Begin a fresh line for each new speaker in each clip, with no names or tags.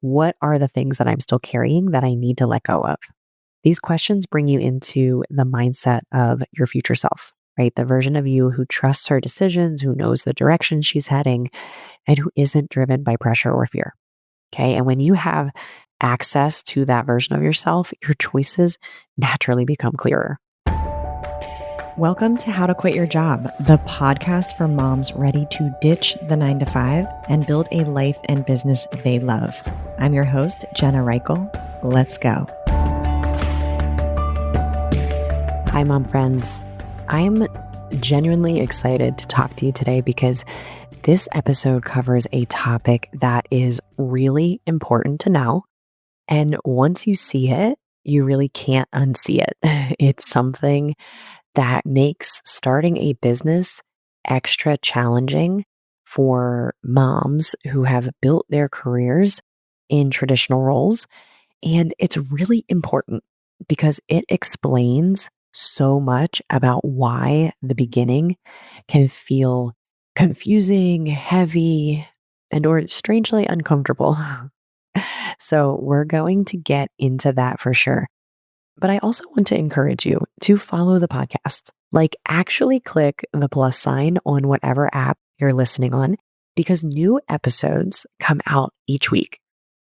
What are the things that I'm still carrying that I need to let go of? These questions bring you into the mindset of your future self, right? The version of you who trusts her decisions, who knows the direction she's heading, and who isn't driven by pressure or fear. Okay. And when you have access to that version of yourself, your choices naturally become clearer. Welcome to How to Quit Your Job, the podcast for moms ready to ditch the 9-to-5 and build a life and business they love. I'm your host, Jenna Reichel. Let's go. Hi, mom friends. I'm genuinely excited to talk to you today because this episode covers a topic that is really important to know. And once you see it, you really can't unsee it. It's something that makes starting a business extra challenging for moms who have built their careers in traditional roles. And it's really important because it explains so much about why the beginning can feel confusing, heavy, and or strangely uncomfortable. So we're going to get into that for sure. But I also want to encourage you to follow the podcast. Like, actually click the plus sign on whatever app you're listening on because new episodes come out each week.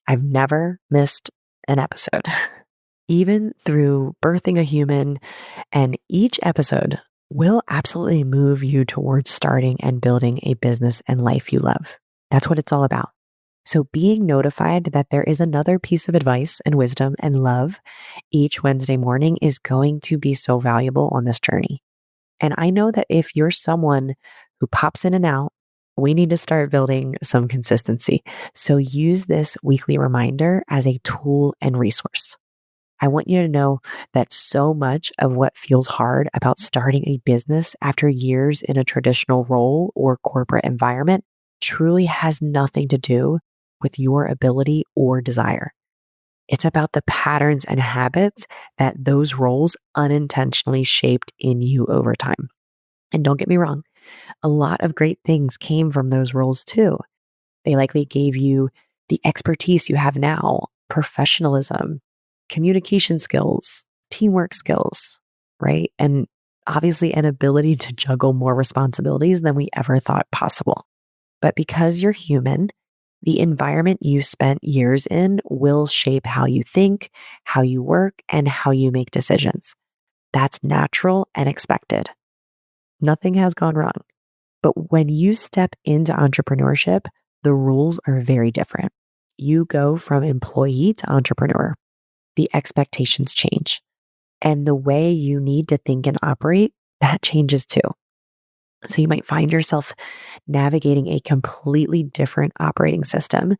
I've never missed an episode, even through birthing a human, and each episode will absolutely move you towards starting and building a business and life you love. That's what it's all about. So being notified that there is another piece of advice and wisdom and love each Wednesday morning is going to be so valuable on this journey. And I know that if you're someone who pops in and out, we need to start building some consistency. So use this weekly reminder as a tool and resource. I want you to know that so much of what feels hard about starting a business after years in a traditional role or corporate environment truly has nothing to do with your ability or desire. It's about the patterns and habits that those roles unintentionally shaped in you over time. And don't get me wrong, a lot of great things came from those roles too. They likely gave you the expertise you have now, professionalism, communication skills, teamwork skills, right? And obviously an ability to juggle more responsibilities than we ever thought possible. But because you're human, the environment you spent years in will shape how you think, how you work, and how you make decisions. That's natural and expected. Nothing has gone wrong. But when you step into entrepreneurship, the rules are very different. You go from employee to entrepreneur. The expectations change. And the way you need to think and operate, that changes too. So you might find yourself navigating a completely different operating system.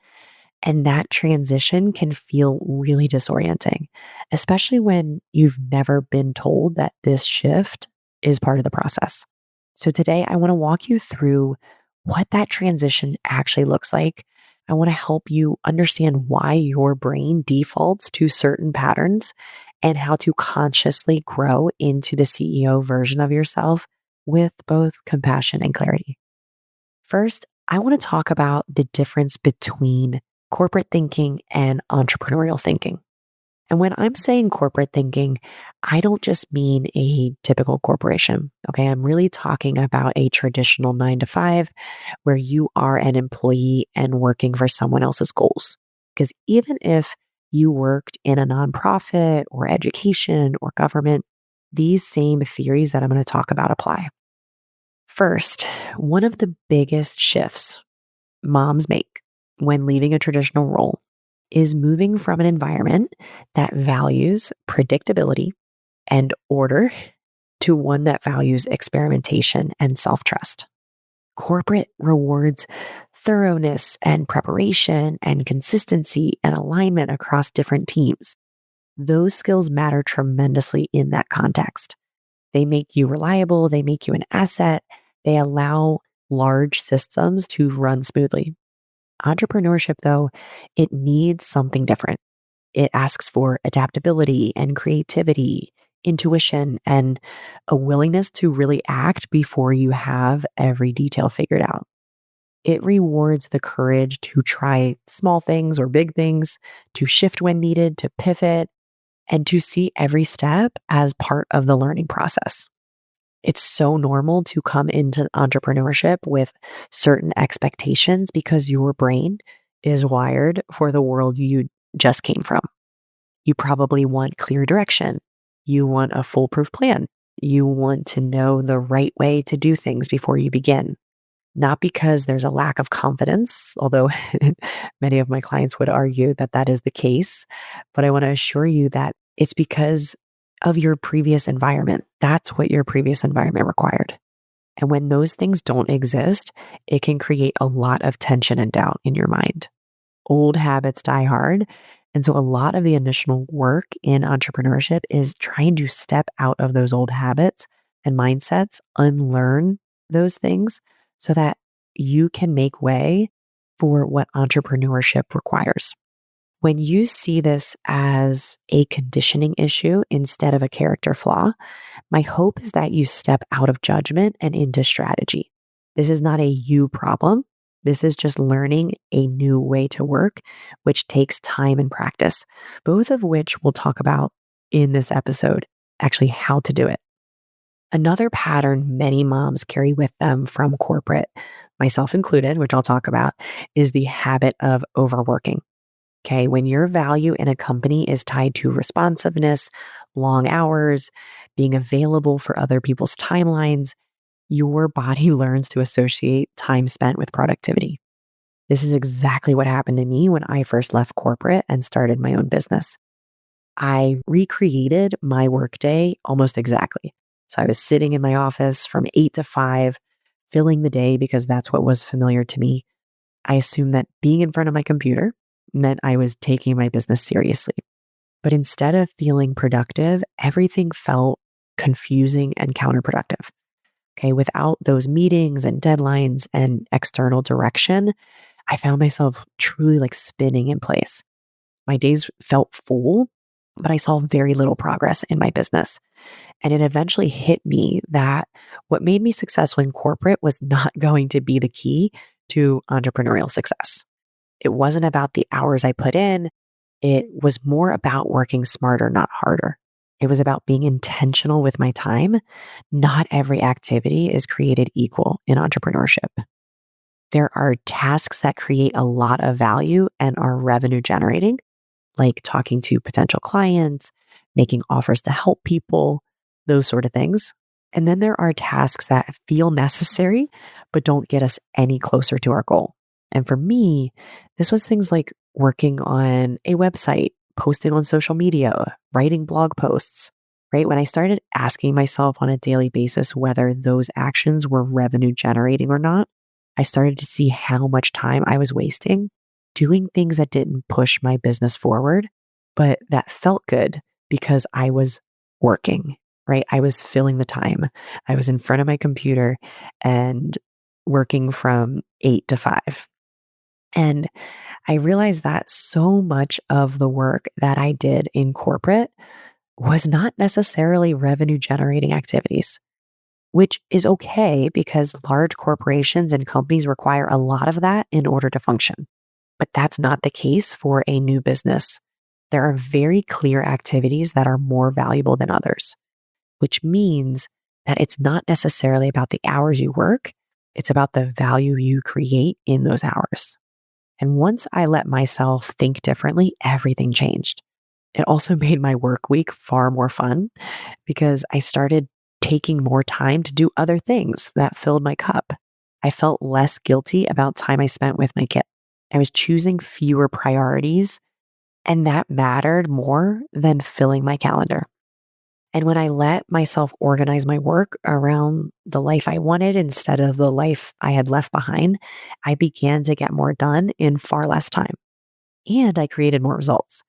And that transition can feel really disorienting, especially when you've never been told that this shift is part of the process. So today I want to walk you through what that transition actually looks like. I want to help you understand why your brain defaults to certain patterns and how to consciously grow into the CEO version of yourself with both compassion and clarity. First, I want to talk about the difference between corporate thinking and entrepreneurial thinking. And when I'm saying corporate thinking, I don't just mean a typical corporation. Okay. I'm really talking about a traditional 9-to-5 where you are an employee and working for someone else's goals. Because even if you worked in a nonprofit or education or government, these same theories that I'm going to talk about apply. First, one of the biggest shifts moms make when leaving a traditional role is moving from an environment that values predictability and order to one that values experimentation and self-trust. Corporate rewards thoroughness and preparation and consistency and alignment across different teams. Those skills matter tremendously in that context. They make you reliable, they make you an asset, they allow large systems to run smoothly. Entrepreneurship, though, it needs something different. It asks for adaptability and creativity, intuition, and a willingness to really act before you have every detail figured out. It rewards the courage to try small things or big things, to shift when needed, to pivot, and to see every step as part of the learning process. It's so normal to come into entrepreneurship with certain expectations because your brain is wired for the world you just came from. You probably want clear direction. You want a foolproof plan. You want to know the right way to do things before you begin. Not because there's a lack of confidence, although many of my clients would argue that that is the case. But I want to assure you that it's because of your previous environment. That's what your previous environment required. And when those things don't exist, it can create a lot of tension and doubt in your mind. Old habits die hard. And so a lot of the initial work in entrepreneurship is trying to step out of those old habits and mindsets, unlearn those things so that you can make way for what entrepreneurship requires. When you see this as a conditioning issue instead of a character flaw, my hope is that you step out of judgment and into strategy. This is not a you problem. This is just learning a new way to work, which takes time and practice, both of which we'll talk about in this episode, actually, how to do it. Another pattern many moms carry with them from corporate, myself included, which I'll talk about, is the habit of overworking. Okay. When your value in a company is tied to responsiveness, long hours, being available for other people's timelines, your body learns to associate time spent with productivity. This is exactly what happened to me when I first left corporate and started my own business. I recreated my workday almost exactly. So I was sitting in my office from 8 to 5, filling the day because that's what was familiar to me. I assumed that being in front of my computer meant I was taking my business seriously. But instead of feeling productive, everything felt confusing and counterproductive. Okay. Without those meetings and deadlines and external direction, I found myself truly like spinning in place. My days felt full, but I saw very little progress in my business. And it eventually hit me that what made me successful in corporate was not going to be the key to entrepreneurial success. It wasn't about the hours I put in. It was more about working smarter, not harder. It was about being intentional with my time. Not every activity is created equal in entrepreneurship. There are tasks that create a lot of value and are revenue generating, like talking to potential clients, making offers to help people, those sort of things. And then there are tasks that feel necessary, but don't get us any closer to our goal. And for me, this was things like working on a website, posting on social media, writing blog posts, right? When I started asking myself on a daily basis whether those actions were revenue generating or not, I started to see how much time I was wasting doing things that didn't push my business forward, but that felt good because I was working, right? I was filling the time. I was in front of my computer and working from 8 to 5. And I realized that so much of the work that I did in corporate was not necessarily revenue generating activities, which is okay because large corporations and companies require a lot of that in order to function. But that's not the case for a new business. There are very clear activities that are more valuable than others, which means that it's not necessarily about the hours you work. It's about the value you create in those hours. And once I let myself think differently, everything changed. It also made my work week far more fun because I started taking more time to do other things that filled my cup. I felt less guilty about time I spent with my kid. I was choosing fewer priorities, and that mattered more than filling my calendar. And when I let myself organize my work around the life I wanted instead of the life I had left behind, I began to get more done in far less time. And I created more results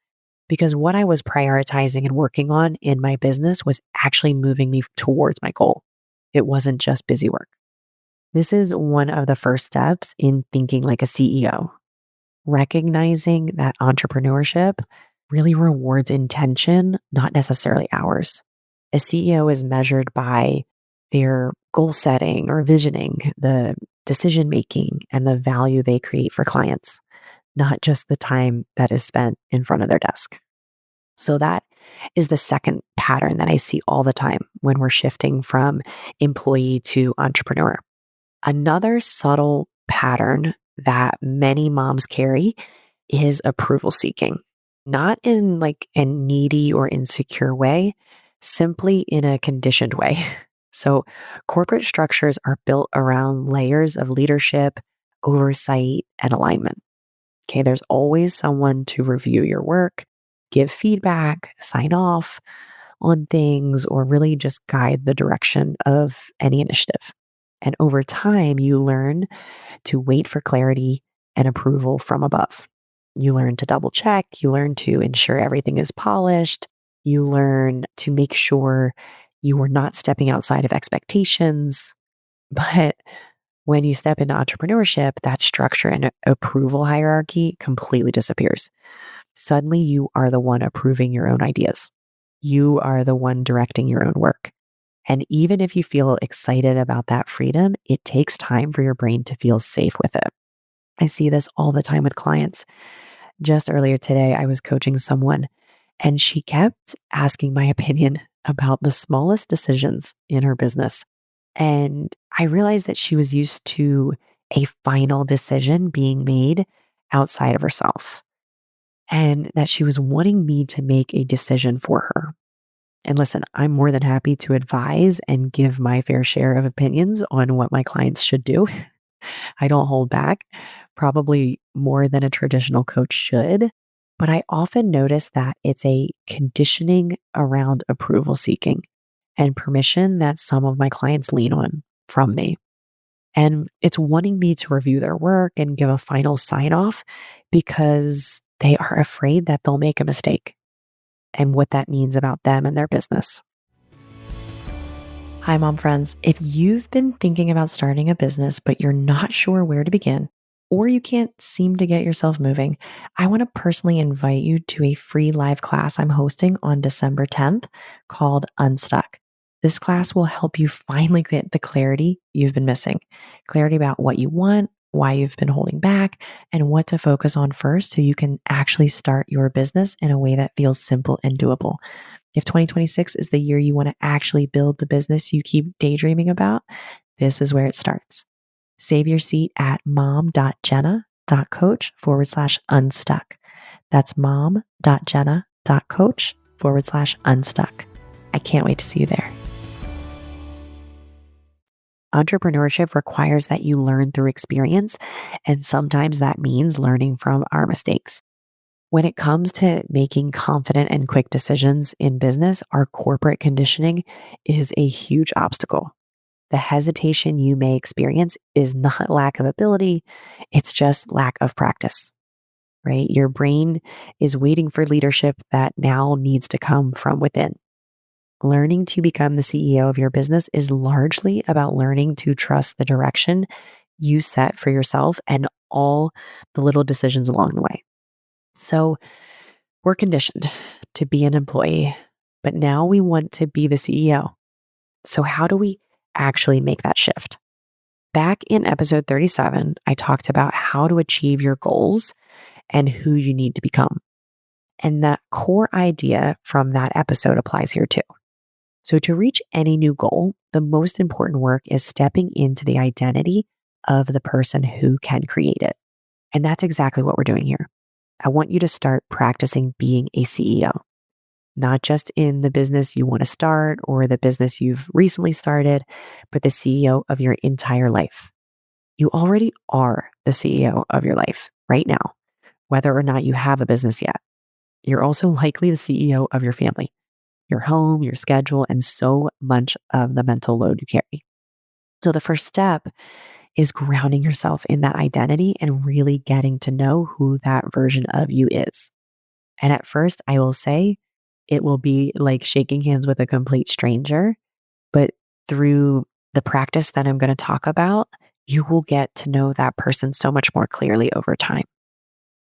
because what I was prioritizing and working on in my business was actually moving me towards my goal. It wasn't just busy work. This is one of the first steps in thinking like a CEO, recognizing that entrepreneurship really rewards intention, not necessarily hours. A CEO is measured by their goal setting or visioning, the decision making, and the value they create for clients, not just the time that is spent in front of their desk. So that is the second pattern that I see all the time when we're shifting from employee to entrepreneur. Another subtle pattern that many moms carry is approval seeking, not in like a needy or insecure way, simply in a conditioned way. So corporate structures are built around layers of leadership, oversight, and alignment. Okay, there's always someone to review your work, give feedback, sign off on things, or really just guide the direction of any initiative. And over time, you learn to wait for clarity and approval from above. You learn to double check, you learn to ensure everything is polished, you learn to make sure you are not stepping outside of expectations. But when you step into entrepreneurship, that structure and approval hierarchy completely disappears. Suddenly, you are the one approving your own ideas. You are the one directing your own work. And even if you feel excited about that freedom, it takes time for your brain to feel safe with it. I see this all the time with clients. Just earlier today, I was coaching someone and she kept asking my opinion about the smallest decisions in her business. And I realized that she was used to a final decision being made outside of herself and that she was wanting me to make a decision for her. And listen, I'm more than happy to advise and give my fair share of opinions on what my clients should do. I don't hold back, probably more than a traditional coach should. But I often notice that it's a conditioning around approval seeking and permission that some of my clients lean on from me. And it's wanting me to review their work and give a final sign off because they are afraid that they'll make a mistake and what that means about them and their business. Hi, mom friends. If you've been thinking about starting a business, but you're not sure where to begin, or you can't seem to get yourself moving, I want to personally invite you to a free live class I'm hosting on December 10th called Unstuck. This class will help you finally get the clarity you've been missing, clarity about what you want, why you've been holding back, and what to focus on first so you can actually start your business in a way that feels simple and doable. If 2026 is the year you want to actually build the business you keep daydreaming about, this is where it starts. Save your seat at mom.jenna.coach/unstuck. That's mom.jenna.coach/unstuck. I can't wait to see you there. Entrepreneurship requires that you learn through experience, and sometimes that means learning from our mistakes. When it comes to making confident and quick decisions in business, our corporate conditioning is a huge obstacle. The hesitation you may experience is not lack of ability, it's just lack of practice, right? Your brain is waiting for leadership that now needs to come from within. Learning to become the CEO of your business is largely about learning to trust the direction you set for yourself and all the little decisions along the way. So, we're conditioned to be an employee, but now we want to be the CEO. So, how do we actually make that shift? Back in episode 37, I talked about how to achieve your goals and who you need to become. And that core idea from that episode applies here too. So, to reach any new goal, the most important work is stepping into the identity of the person who can create it. And that's exactly what we're doing here. I want you to start practicing being a CEO, not just in the business you want to start or the business you've recently started, but the CEO of your entire life. You already are the CEO of your life right now, whether or not you have a business yet. You're also likely the CEO of your family, your home, your schedule, and so much of the mental load you carry. So the first step is grounding yourself in that identity and really getting to know who that version of you is. And at first, I will say it will be like shaking hands with a complete stranger, but through the practice that I'm going to talk about, you will get to know that person so much more clearly over time.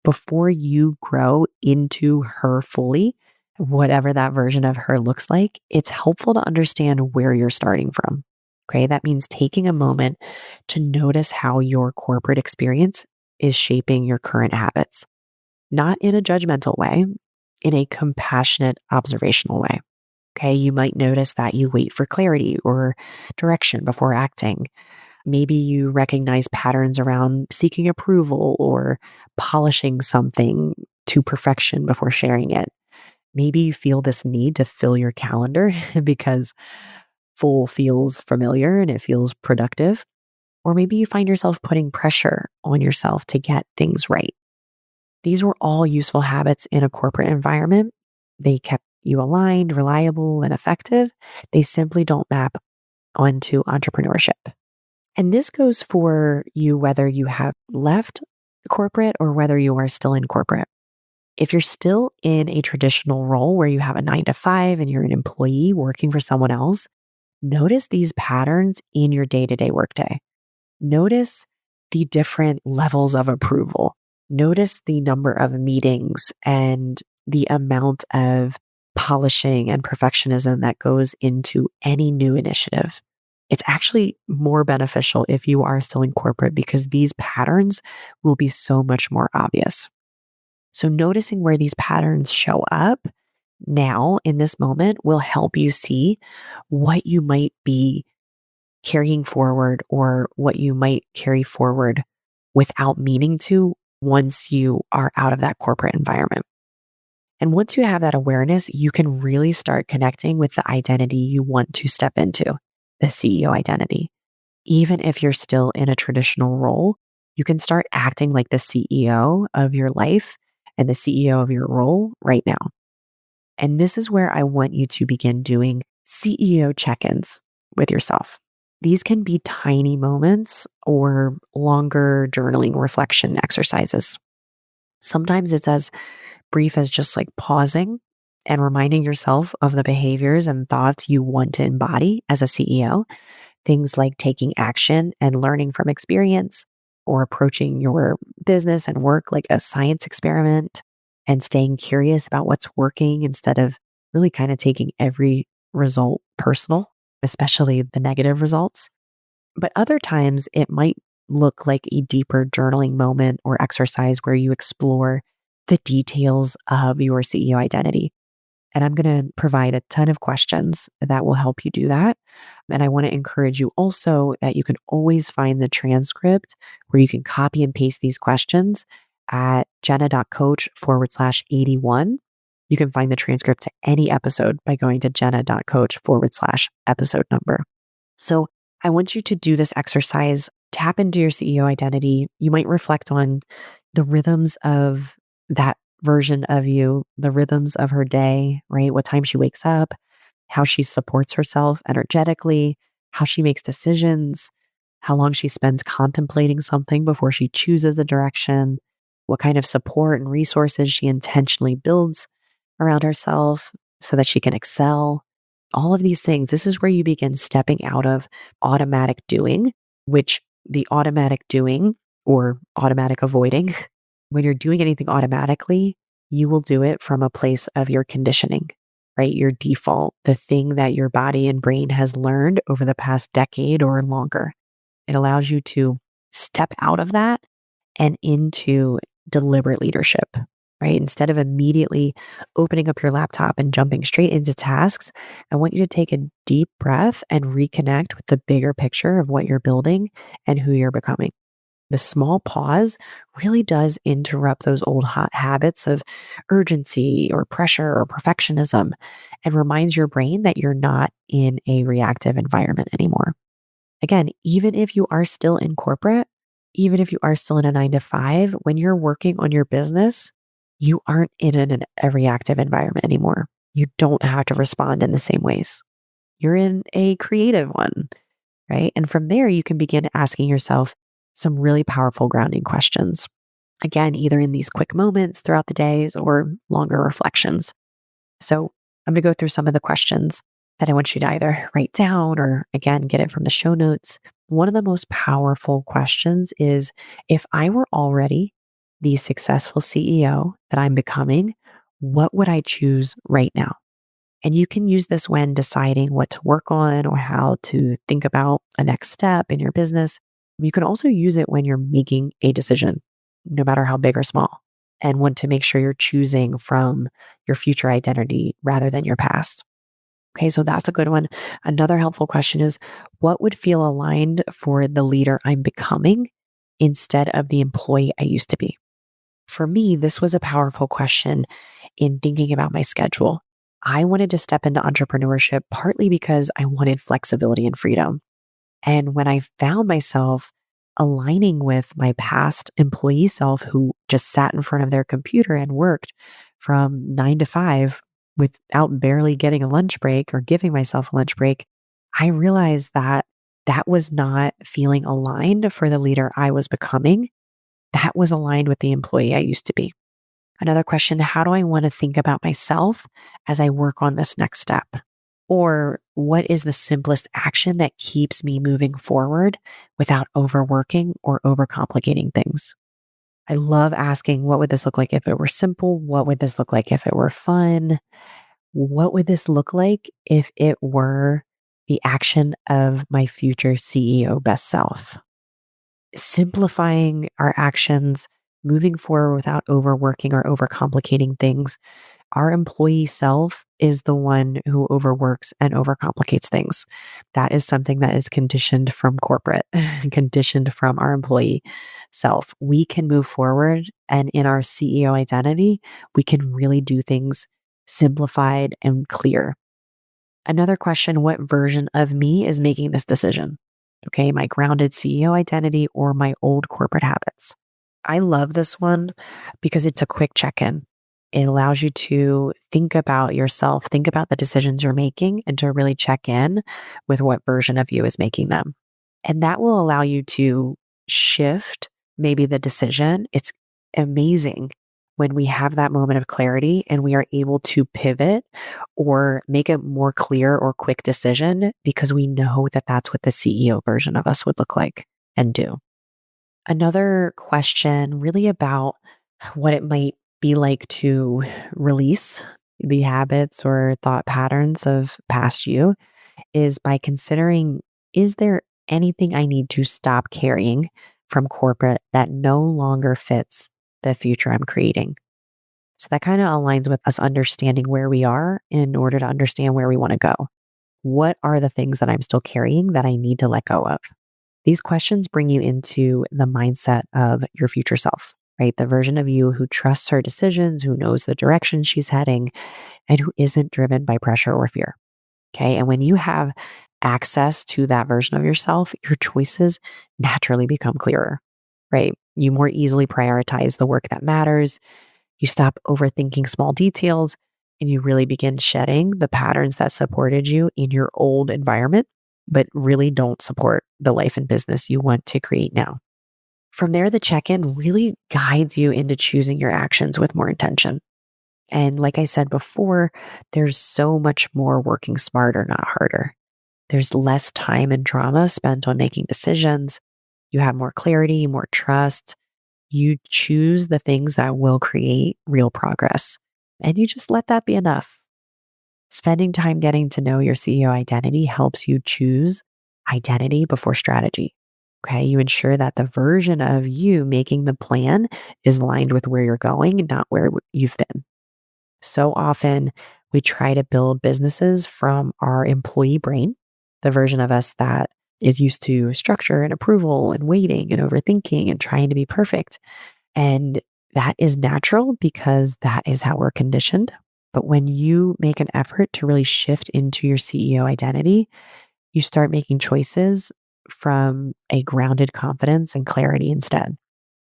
Before you grow into her fully, whatever that version of her looks like, it's helpful to understand where you're starting from. Okay. That means taking a moment to notice how your corporate experience is shaping your current habits, not in a judgmental way, in a compassionate, observational way. Okay. You might notice that you wait for clarity or direction before acting. Maybe you recognize patterns around seeking approval or polishing something to perfection before sharing it. Maybe you feel this need to fill your calendar because full feels familiar and it feels productive. Or maybe you find yourself putting pressure on yourself to get things right. These were all useful habits in a corporate environment. They kept you aligned, reliable, and effective. They simply don't map onto entrepreneurship. And this goes for you whether you have left corporate or whether you are still in corporate. If you're still in a traditional role where you have a 9 to 5 and you're an employee working for someone else, notice these patterns in your day to day workday. Notice the different levels of approval. Notice the number of meetings and the amount of polishing and perfectionism that goes into any new initiative. It's actually more beneficial if you are still in corporate because these patterns will be so much more obvious. So, noticing where these patterns show up now in this moment will help you see what you might be carrying forward or what you might carry forward without meaning to once you are out of that corporate environment. And once you have that awareness, you can really start connecting with the identity you want to step into, the CEO identity. Even if you're still in a traditional role, you can start acting like the CEO of your life and the CEO of your role right now. And this is where I want you to begin doing CEO check ins with yourself. These can be tiny moments or longer journaling reflection exercises. Sometimes it's as brief as just like pausing and reminding yourself of the behaviors and thoughts you want to embody as a CEO. Things like taking action and learning from experience, or approaching your business and work like a science experiment, and staying curious about what's working instead of really kind of taking every result personal, especially the negative results. But other times it might look like a deeper journaling moment or exercise where you explore the details of your CEO identity. And I'm going to provide a ton of questions that will help you do that. And I want to encourage you also that you can always find the transcript where you can copy and paste these questions at jenna.coach/81. You can find the transcript to any episode by going to jenna.coach/episode number. So I want you to do this exercise, tap into your CEO identity. You might reflect on the rhythms of that version of you, the rhythms of her day, right? What time she wakes up, how she supports herself energetically, how she makes decisions, how long she spends contemplating something before she chooses a direction, what kind of support and resources she intentionally builds around herself so that she can excel. All of these things, this is where you begin stepping out of automatic doing, which the automatic doing or automatic avoiding, when you're doing anything automatically, you will do it from a place of your conditioning, right? Your default, the thing that your body and brain has learned over the past decade or longer. It allows you to step out of that and into deliberate leadership, right? Instead of immediately opening up your laptop and jumping straight into tasks, I want you to take a deep breath and reconnect with the bigger picture of what you're building and who you're becoming. The small pause really does interrupt those old habits of urgency or pressure or perfectionism and reminds your brain that you're not in a reactive environment anymore. Again, even if you are still in corporate, even if you are still in a 9 to 5, when you're working on your business, you aren't in a reactive environment anymore. You don't have to respond in the same ways. You're in a creative one, right? And from there, you can begin asking yourself some really powerful grounding questions. Again, either in these quick moments throughout the days or longer reflections. So I'm going to go through some of the questions that I want you to either write down or again, get it from the show notes. One of the most powerful questions is, if I were already the successful CEO that I'm becoming, what would I choose right now? And you can use this when deciding what to work on or how to think about a next step in your business. You can also use it when you're making a decision, no matter how big or small, and want to make sure you're choosing from your future identity rather than your past. Okay, so that's a good one. Another helpful question is, what would feel aligned for the leader I'm becoming instead of the employee I used to be? For me, this was a powerful question in thinking about my schedule. I wanted to step into entrepreneurship partly because I wanted flexibility and freedom. And when I found myself aligning with my past employee self who just sat in front of their computer and worked from 9 to 5 without barely getting a lunch break or giving myself a lunch break, I realized that that was not feeling aligned for the leader I was becoming. That was aligned with the employee I used to be. Another question: how do I want to think about myself as I work on this next step? Or what is the simplest action that keeps me moving forward without overworking or overcomplicating things? I love asking, what would this look like if it were simple? What would this look like if it were fun? What would this look like if it were the action of my future CEO best self? Simplifying our actions, moving forward without overworking or overcomplicating things. Our employee self is the one who overworks and overcomplicates things. That is something that is conditioned from corporate, conditioned from our employee self. We can move forward, and in our CEO identity, we can really do things simplified and clear. Another question: what version of me is making this decision? Okay, my grounded CEO identity or my old corporate habits? I love this one because it's a quick check in. It allows you to think about yourself, think about the decisions you're making, and to really check in with what version of you is making them. And that will allow you to shift maybe the decision. It's amazing when we have that moment of clarity and we are able to pivot or make a more clear or quick decision because we know that that's what the CEO version of us would look like and do. Another question really about what it might be like to release the habits or thought patterns of past you is by considering, is there anything I need to stop carrying from corporate that no longer fits the future I'm creating? So that kind of aligns with us understanding where we are in order to understand where we want to go. What are the things that I'm still carrying that I need to let go of? These questions bring you into the mindset of your future self, right? The version of you who trusts her decisions, who knows the direction she's heading, and who isn't driven by pressure or fear. Okay. And when you have access to that version of yourself, your choices naturally become clearer, right? You more easily prioritize the work that matters. You stop overthinking small details and you really begin shedding the patterns that supported you in your old environment, but really don't support the life and business you want to create now. From there, the check in really guides you into choosing your actions with more intention. And like I said before, there's so much more working smarter, not harder. There's less time and drama spent on making decisions. You have more clarity, more trust. You choose the things that will create real progress. And you just let that be enough. Spending time getting to know your CEO identity helps you choose identity before strategy. Okay. You ensure that the version of you making the plan is aligned with where you're going, not where you've been. So often we try to build businesses from our employee brain, the version of us that is used to structure and approval and waiting and overthinking and trying to be perfect. And that is natural because that is how we're conditioned. But when you make an effort to really shift into your CEO identity, you start making choices from a grounded confidence and clarity instead.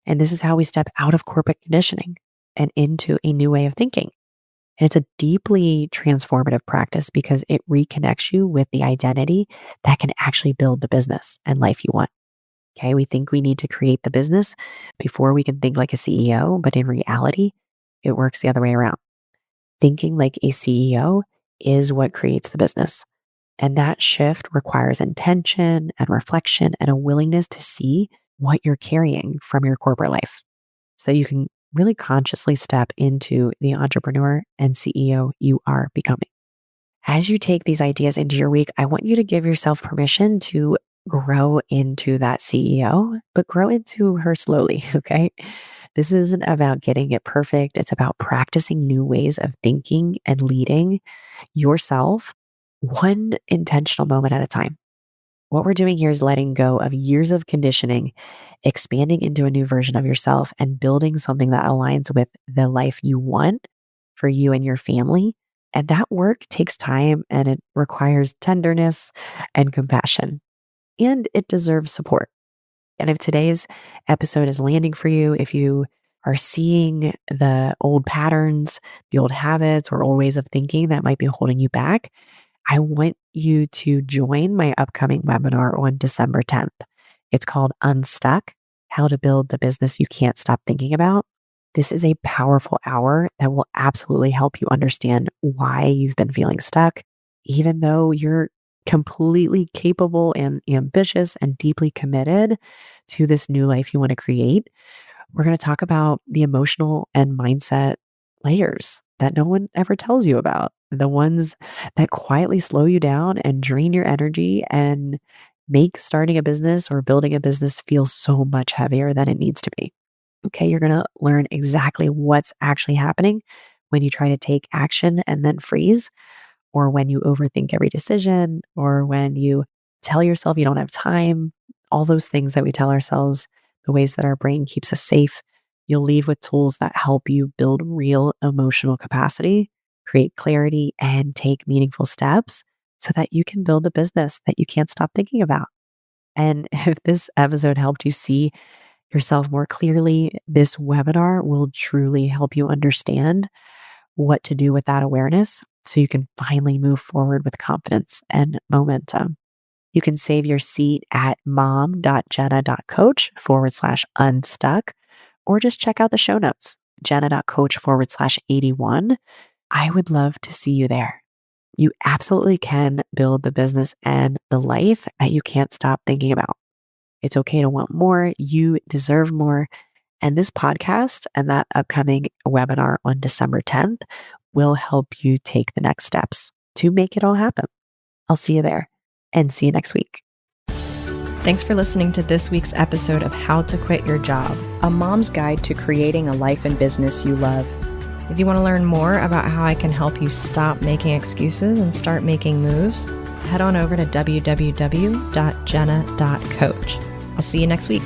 And this is how we step out of corporate conditioning and into a new way of thinking. And it's a deeply transformative practice because it reconnects you with the identity that can actually build the business and life you want. Okay. We think we need to create the business before we can think like a CEO, but in reality, it works the other way around. Thinking like a CEO is what creates the business. And that shift requires intention and reflection and a willingness to see what you're carrying from your corporate life so that you can really consciously step into the entrepreneur and CEO you are becoming. As you take these ideas into your week, I want you to give yourself permission to grow into that CEO, but grow into her slowly. Okay. This isn't about getting it perfect. It's about practicing new ways of thinking and leading yourself one intentional moment at a time. What we're doing here is letting go of years of conditioning, expanding into a new version of yourself, and building something that aligns with the life you want for you and your family. And that work takes time and it requires tenderness and compassion, and it deserves support. And if today's episode is landing for you, if you are seeing the old patterns, the old habits, or old ways of thinking that might be holding you back, I want you to join my upcoming webinar on December 10th. It's called Unstuck: How to Build the Business You Can't Stop Thinking About. This is a powerful hour that will absolutely help you understand why you've been feeling stuck, even though you're completely capable and ambitious and deeply committed to this new life you want to create. We're going to talk about the emotional and mindset layers that no one ever tells you about, the ones that quietly slow you down and drain your energy and make starting a business or building a business feel so much heavier than it needs to be. Okay, you're going to learn exactly what's actually happening when you try to take action and then freeze, or when you overthink every decision, or when you tell yourself you don't have time, all those things that we tell ourselves, the ways that our brain keeps us safe. You'll leave with tools that help you build real emotional capacity, create clarity, and take meaningful steps so that you can build the business that you can't stop thinking about. And if this episode helped you see yourself more clearly, this webinar will truly help you understand what to do with that awareness so you can finally move forward with confidence and momentum. You can save your seat at mom.jenna.coach/unstuck, or just check out the show notes, jenna.coach/81. I would love to see you there. You absolutely can build the business and the life that you can't stop thinking about. It's okay to want more. You deserve more. And this podcast and that upcoming webinar on December 10th will help you take the next steps to make it all happen. I'll see you there and see you next week.
Thanks for listening to this week's episode of How to Quit Your Job, a mom's guide to creating a life and business you love. If you want to learn more about how I can help you stop making excuses and start making moves, head on over to www.jenna.coach. I'll see you next week.